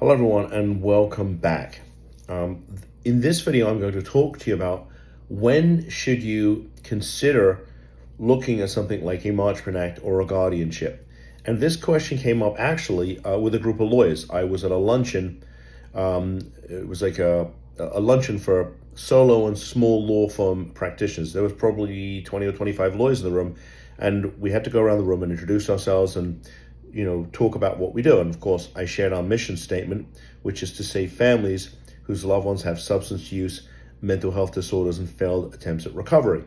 Hello everyone and welcome back. In this video I'm going to talk to you about when should you consider looking at something like a Marchman Act or a guardianship. And this question came up actually with a group of lawyers. I was at a luncheon. It was like a luncheon for solo and small law firm practitioners. There was probably 20 or 25 lawyers in the room, and we had to go around the room and introduce ourselves and talk about what we do. And of course, I shared our mission statement, which is to save families whose loved ones have substance use, mental health disorders, and failed attempts at recovery.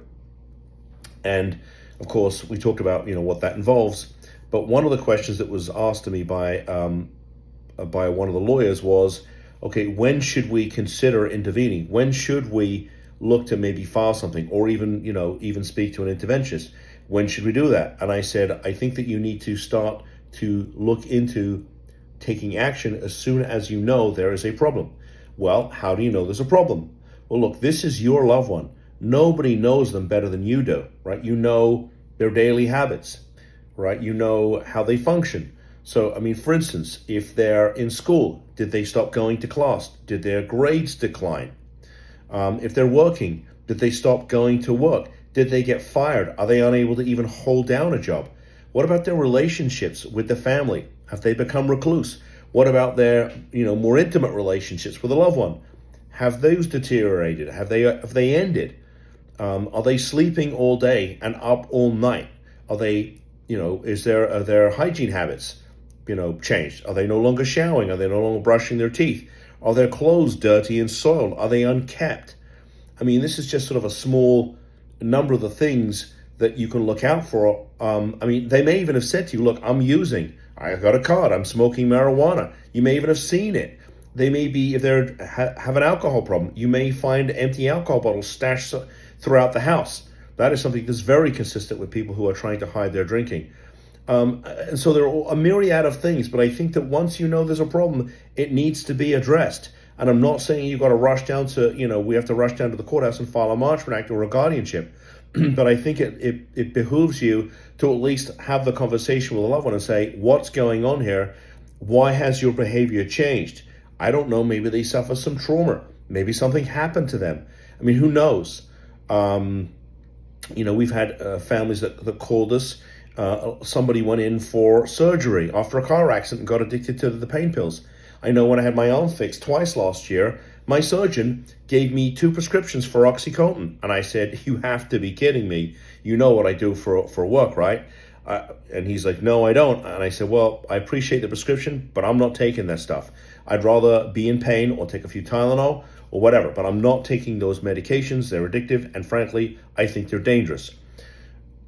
And of course, we talked about what that involves. But one of the questions that was asked to me by one of the lawyers was, okay, when should we consider intervening? When should we look to maybe file something, or even speak to an interventionist? When should we do that? And I said, I think that you need to start to look into taking action as soon as you know there is a problem. Well, how do you know there's a problem? Well, look, this is your loved one. Nobody knows them better than you do, right? You know their daily habits, right? You know how they function. So, for instance, if they're in school, did they stop going to class? Did their grades decline? If they're working, did they stop going to work? Did they get fired? Are they unable to even hold down a job? What about their relationships with the family? Have they become recluse? What about their, more intimate relationships with a loved one? Have those deteriorated? Have they ended? Are they sleeping all day and up all night? Are they, are their hygiene habits, changed? Are they no longer showering? Are they no longer brushing their teeth? Are their clothes dirty and soiled? Are they unkept? This is just sort of a small number of the things that you can look out for. They may even have said to you, look, I've got a card, I'm smoking marijuana. You may even have seen it. They may be, if they have an alcohol problem, you may find empty alcohol bottles stashed throughout the house. That is something that's very consistent with people who are trying to hide their drinking. And so there are a myriad of things, but I think that once you know there's a problem, it needs to be addressed. And I'm not saying you've got to rush down to, we have to rush down to the courthouse and file a Marchman Act or a guardianship. But I think it behooves you to at least have the conversation with a loved one and say, what's going on here? Why has your behavior changed? I don't know, maybe they suffer some trauma. Maybe something happened to them. Who knows? We've had families that called us. Somebody went in for surgery after a car accident and got addicted to the pain pills. I know when I had my arm fixed twice last year, my surgeon gave me 2 prescriptions for Oxycontin. And I said, you have to be kidding me. You know what I do for work, right? And he's like, no, I don't. And I said, well, I appreciate the prescription, but I'm not taking that stuff. I'd rather be in pain or take a few Tylenol or whatever, but I'm not taking those medications. They're addictive. And frankly, I think they're dangerous.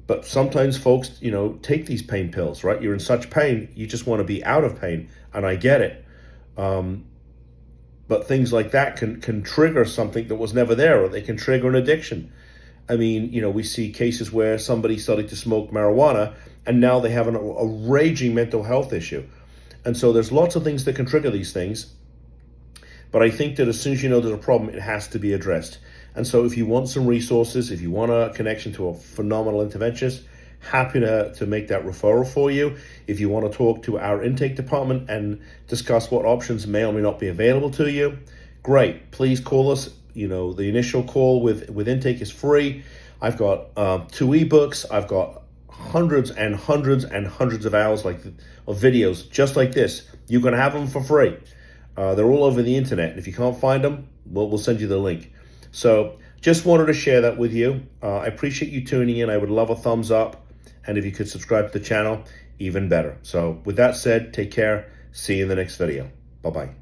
But sometimes folks, take these pain pills, right? You're in such pain, you just want to be out of pain. And I get it. But things like that can trigger something that was never there, or they can trigger an addiction. We see cases where somebody started to smoke marijuana and now they have a raging mental health issue. And so there's lots of things that can trigger these things. But I think that as soon as you know there's a problem, it has to be addressed. And so if you want some resources, if you want a connection to a phenomenal interventionist, happy to make that referral for you. If you want to talk to our intake department and discuss what options may or may not be available to you, great. Please call us. The initial call with intake is free. I've got 2 ebooks. I've got hundreds and hundreds and hundreds of hours of videos just like this. You can have them for free. They're all over the internet. If you can't find them, we'll send you the link. So just wanted to share that with you. I appreciate you tuning in. I would love a thumbs up. And if you could subscribe to the channel, even better. So with that said, take care. See you in the next video. Bye-bye.